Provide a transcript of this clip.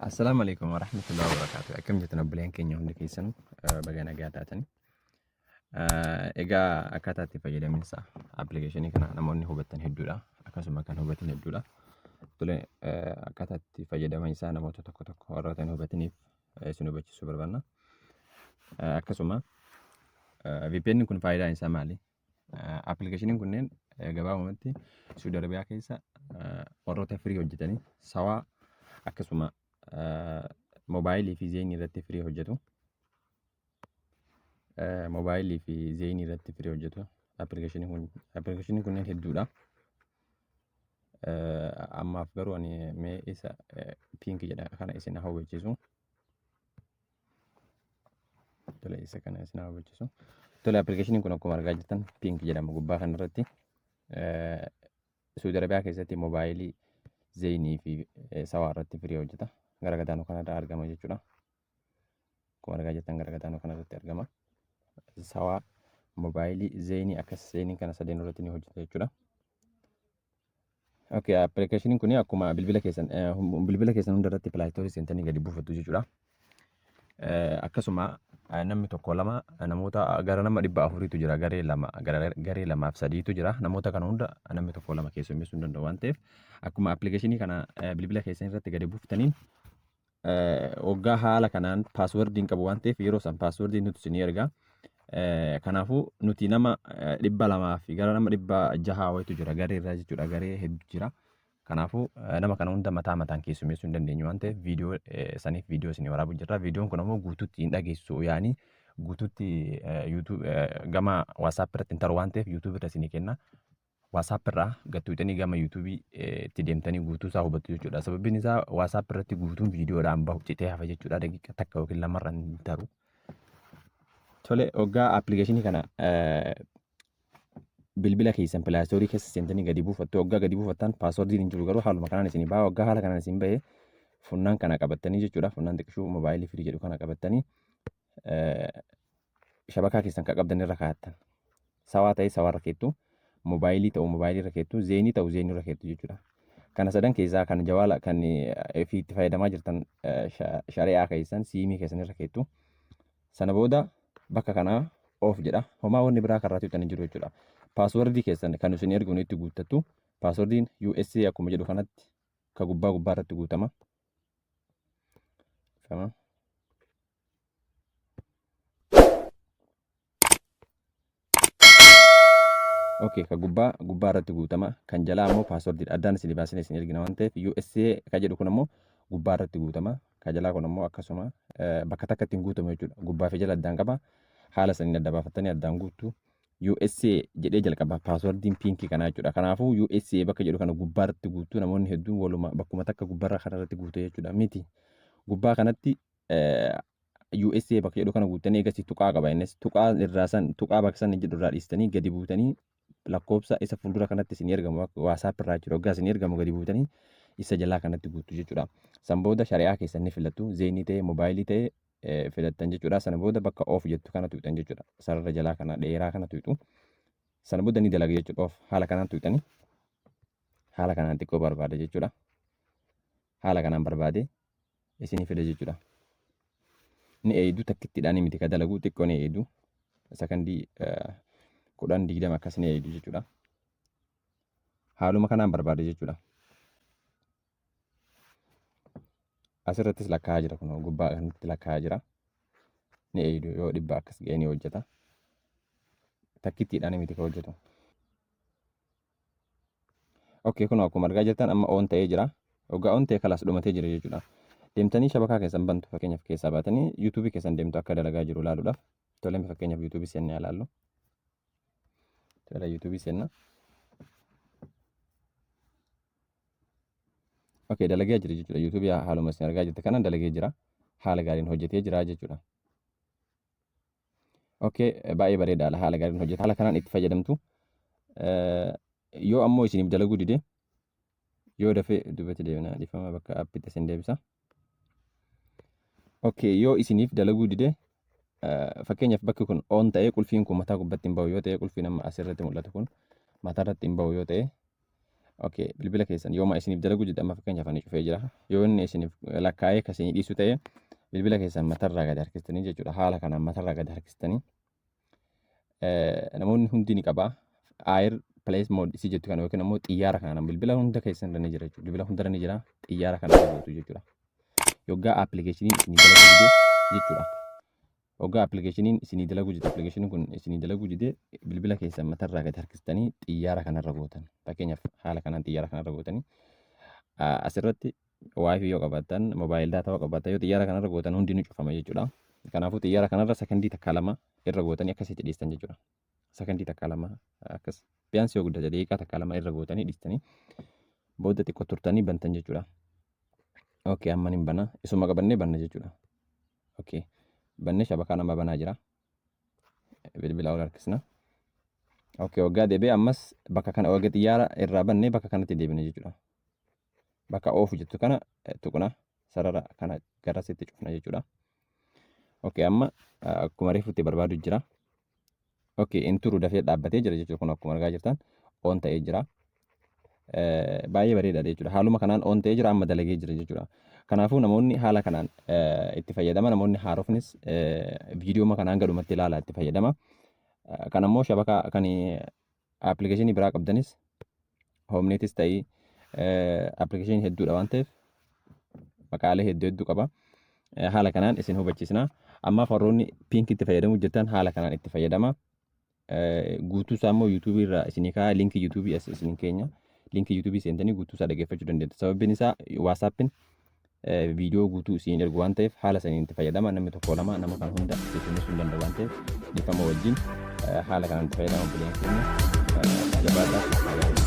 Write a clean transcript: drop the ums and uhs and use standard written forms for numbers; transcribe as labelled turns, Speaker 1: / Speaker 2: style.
Speaker 1: Assalamualaikum warahmatullahi wabarakatuh. Akkam jirtan obboleen keenya hundi keessanuu baga nagaa taatanii. Egaa akkaataa itti fayyadaminsa appilikeeshinii kana namoonni hubatan hedduudha. Akkasuma kan hubatan hedduudha. Tole akkaataa itti fayyadaman isaa namoota tokko tokko warra kan hubataniif isin hubachiisuu barbaanna. Akkasuma VPN kun faayidaan isaa maali? Appilikeeshiniin kunneen gabaabumatti Saudi Arabiyaa keessa warroota firii hojjetanii sawaa akkasuma moobaayilii fi zeenii irratti firii hojjetu. Moobaayilii fi zeenii irratti firii hojjetu. Appilikeeshiniin kunneen hedduudha. Ammaaf garuu ani mee isa piinki jedha kana isin hawwachiisu. Tole isa kana isin hawwachiisu. Tole appilikeeshiniin kun akkuma argaa jirtan piinki jedhama gubbaa kanarratti. Saudi Arabiyaa keessatti moobaayilii zeenii fi sawaa irratti firii hojjeta. Gara gadaanuu kanarra argama jechuudha. Akkuma argaa jirtan gara gadaanuu kanarratti argama. Sawaa moobaayilii zeenii akkas zeenii kana sadeen irratti ni hojjeta jechuudha. Okay, appilikeeshiniin kun akkuma bilbila keessan hundarratti pilaayistoorii seentanii gadi buufattu jechuudha. Akkasuma namni tokko lama namoota gara nama 400tu jira, garee lamaaf sadiitu jira. Namoota kana hunda namni tokko lama keessummeessuu hin danda'u waan ta'eef akkuma appilikeeshinii kana bilbila keessan irratti gadi buuftaniin waggaa haala kanaan paaswordiin qabu waan ta'eef yeroo san paaswordiin nuti isin ergaa. Kanaafuu nuti nama 200 fi gara nama 600 wayitu jira garee irraa jechuudha. Garee hedduu jira. Kanaafuu nama kana hunda mataa mataan keessummeessuu hin dandeenyu waan ta'eef viidiyoo saniif viidiyoo isin waraabuu jirra. Viidiyoon kun ammoo guutuutti hin dhageessu yaani guutuutti gama WhatsApp irratti hin taru waan ta'eef YouTube irra isin kenna. WhatsApp irraa gattuutanii gama YouTube itti deemtanii guutuu isaa hubattu jechuudha. Sababiin isaa WhatsApp irratti guutuun viidiyoodhaan bahu citee hafa jechuudha. Daqiiqa takka yookiin lamarra hin taru. Tole waggaa appilikeeshinii kana bilbila keessan pilaastoorii keessa seentanii gadi buufattu. Waggaa gadi buufattan paaswordiin hin jiru garuu haaluma kanaan isin ba'a. Waggaa haala kanaan isin ba'ee funnaan kana qabattanii jechuudha. Funnaan xiqqishuu moobaayilii firii jedhu kana qabattanii shabakaa keessan kan qabdan irra kaa'attan. Sawaa ta'e sawaa irra keettu, moobaayilii ta'u moobaayilii irra keettu, zeenii ta'u zeenii irra keettu jechuudha. Kana sadan keessaa kan jawaala kan itti fayyadamaa jirtan shari'aa keessan siimii keessan irra keettu. Sana booda bakka kanaa oof jedha. Homaa wanni biraa karraa tuutan hin jiru jechuudha. Paaswordii keessan kan isin ergu itti guuttattu. Paaswordiin USA akkuma jedhu kanatti ka gubbaa irratti guutama. Okay, ka gubbaa irratti guutama. Kan jalaa ammoo paaswordiin addaan isin baasine isin ergina waan ta'eef USA ka jedhu kun ammoo gubbaa irratti guutama. Ka jalaa kun ammoo akkasuma bakka takkatti hin guutamu jechuudha. Gubbaa fi jala addaan qaba. Haala saniin adda baafattanii addaan guuttu. USA jedhee jalqaba paaswordiin piinkii kanaa jechuudha. Kanaafuu USA bakka jedhu kana gubbaa irratti guutuu namoonni hedduun waluma bakkuma takka gubbaa irratti guutu jechuudha. Miti gubbaa kanatti USA bakka jedhu kana guutanii eegasii tuqaa qaba. Innis tuqaa irraa san tuqaa bakka san jedhu irraa dhiistanii gadi buutanii lakkoofsa isa fuuldura kanatti isin ergamu WhatsApp irraa jiru. Waggaa isin ergamu gadi buutanii isa jalaa kanatti guutu jechuudha. San booda shari'aa keessan ni filattu. Zeenii ta'e moobaayilii ta'e filattan jechuudha. Sana booda bakka oof jettu kana tuutan jechuudha. Sarara jalaa kana dheeraa kana tuutu. Sana booda ni dalaga jechuudha. Oof haala kanaan tuutanii haala kanaan xiqqoo barbaada jechuudha. Haala kanaan barbaade isinii fida jechuudha. Ni eeyidu takkittiidhaan miti ka dalagu xiqqoo ni eeyidu. Sakandii 10-20 akkas ni eeyidu jechuudha. Haaluma kanaan barbaade jechuudha. Asirrattis lakkaa'aa jira kun gubbaa kanatti lakkaa'aa jira. Ni eeyidu yoo 100 akkas ga'ee ni hojjeta. Takkittiidhaan miti ka hojjetu. Okay, kun akkuma argaa jirtan amma oon ta'ee jira. Waggaa oon ta'e kalaas dhumatee jira jechuudha. Deemtanii shabakaa keessan bantu fakkeenyaaf keessaa baatanii YouTube keessan deemtu akka dalagaa jiru ilaaluudhaaf. Tole fakkeenyaaf YouTube seennee ilaallu. Tole YouTube seenna. Okay, dalagee jira jechuudha. YouTube haaluma isin argaa jirtu kanaan dalagee jira. Haala gaariin hojjetee jira jechuudha. Okay, baay'ee bareedaadha haala gaariin hojjeta. Haala kanaan itti fayyadamtu. Yoo ammoo isiniif dalaguu dide yoo dafee dubbatti deebina dhifama bakka appitti isin deebisa. Okay, yoo isiniif dalaguu dide fakkeenyaaf bakki kun oon ta'ee qulfiin kun mataa gubbatti hin bahu yoo ta'e qulfiin amma asirratti mul'atu kun mataa irratti hin bahu yoo ta'e Okay, bilbila keessan yooma isiniif dalagu jedhe amma fakkeenyaaf ani cufee jira. Yoo inni isiniif lakkaa'ee kasanii dhiisu ta'e bilbila keessan matarraa gadi harkistanii jechuudha. Haala kanaan matarraa gadi harkistanii namoonni hundi ni qaba. Air place mode isii jettu kana yookiin immoo xiyyaara kanaan bilbila hunda keessan irra ni jira jechuudha. Bilbila hunda irra ni jira xiyyaara kana gootu jechuudha. Yoggaa appilikeeshiniin isinii dalagu jedhe jechuudha. Yoggaa appilikeeshiniin isinii dalagu jedhe appilikeeshiniin kun isinii dalagu jedhe bilbila keessan matarraa gadi harkistanii xiyyaara kanarra gootan. Fakkeenyaaf haala kanaan xiyyaara kanarra gootanii asirratti wifi yoo qabaatan mobaayil daataa yoo qabaatan yoo xiyyaara kanarra gootan hundi ni cufama jechuudha. Kanaafuu xiyyaara kanarra sekondii takka lama irra gootanii akkasitti dhiistan jechuudha. Sekondii takka lama akkas biyyaansi yoo guddate daqiiqaa takka lama irra gootanii dhiistanii booda xiqqoo turtanii bantan jechuudha. Okay, amma hin bana isuma qabannee banna jechuudha. Okay, bannee shabakaa nama banaa jira. Bilbila ol harkisna. Okay, waggaa deebi'ee ammas bakka kana waggaa xiyyaara irraa bannee bakka kanatti deebina jechuudha. Bakka oofu jettu kana tuqna sarara kana garasitti cufna jechuudha. Okay, amma akkuma reefutti barbaadu jira. Okay, inturu dafee dhaabbatee jira jechuudha. Kun akkuma argaa jirtan on ta'ee jira. Baay'ee bareedaadha jechuudha. Haaluma kanaan on ta'ee jira amma dalagee jira jechuudha. Kanaafuu namoonni haala kanaan itti fayyadama. Namoonni haarofnis viidiyoo kanaan gadhumatti ilaalaa itti fayyadama. Kan ammoo shabakaa kan appilikeeshinii biraa qabdanis hoomneetis ta'ii appilikeeshinii hedduudha waan ta'eef maqaalee hedduu qaba. Haala kanaan isin hubachiisna. Amma warroonni pink itti fayyadamu jettan haala kanaan itti fayyadama. Guutuu isaa immoo yuutuubii irraa isinii kaa'aa liinkii yuutuubii as isin keenya. Liinkii yuutuubii seentanii guutuu isaa dhaggeeffachuu dandeettu. Sababbiin isaa waasaappiin viidiyoo guutuu isin ergu waan ta'eef haala saniin itti fayyadama. Namni tokko lama nama kan hunda isin sun danda'u waan ta'eef dhiifama wajjin haala kanaan itti fayyadama. Jabaadhaa.